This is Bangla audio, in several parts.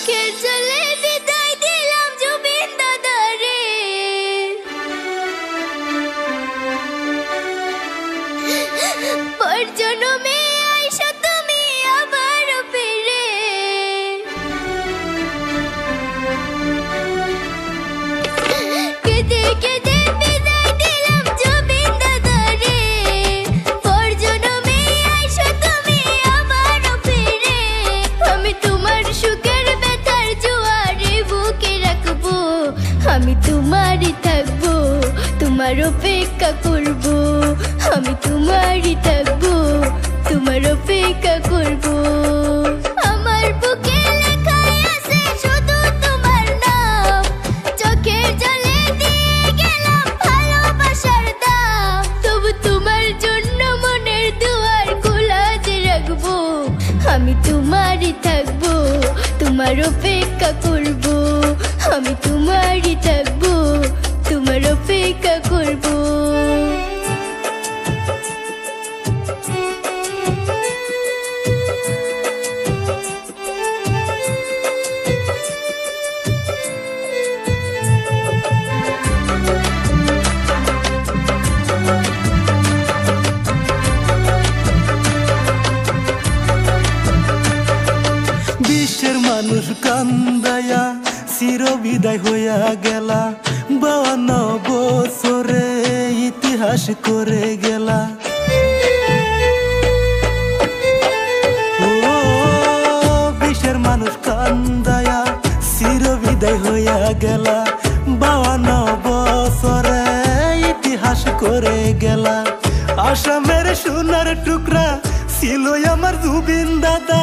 চোখের জলে বিদায় দিলাম জুবিন দাদারে। পর জন্মে আইসা তুমি আবার ফিরে। কেঁদে কেঁদে বিদায় দিলাম জুবিন দাদারে। পর জন্মে আইসা তুমি আবার ফিরে। আমি তোমার সুখের ব্যথার জোয়ারে বুকে রাখবো। আমি তোমারই থাকবো, তোমার অপেক্ষা করবো। আমি তোমারই থাকবো, তোমার অপেক্ষা করবো। আমার বুকে লেখাই আছে শুধু তোমার নাম। চোখের জলে দিয়ে গেলাম ভালোবাসার দাম। তবু তোমার জন্য মনের দুয়ার খোলা যে রাখবো। আমি তোমারই থাকবো, তোমার অপেক্ষা করবো। আমি তোমারই থাকবো, তোমার অপেক্ষা করবো। বিশ্বের মানুষ কান্দায়া চির বিদায় হইয়া গেলা। 52 বছরে ইতিহাস করে গেলা। ও বিশ্বের মানুষ কান্দায়া চির বিদায় হইয়া গেলা। 52 বছরে ইতিহাস করে গেলা। আসামের সোনার টুকরা ছিল আমার জুবিন দাদা।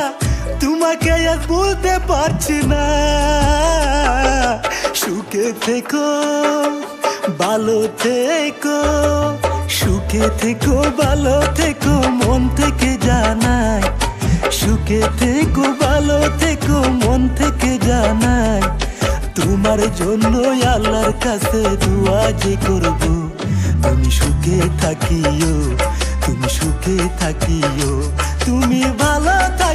তোমাকে আজ বলতে পারছি না। সুখে থেকো, ভালো থেকো, সুখে থেকো, ভালো থেকো, মন থেকে জানাই। সুখে থেকো, ভালো থেকো, মন থেকে জানাই। তোমার জন্য আল্লাহর কাছে দোয়া যে করব। তুমি সুখে থাকিও, তুমি সুখে থাকিও, তুমি ভালো থাকো।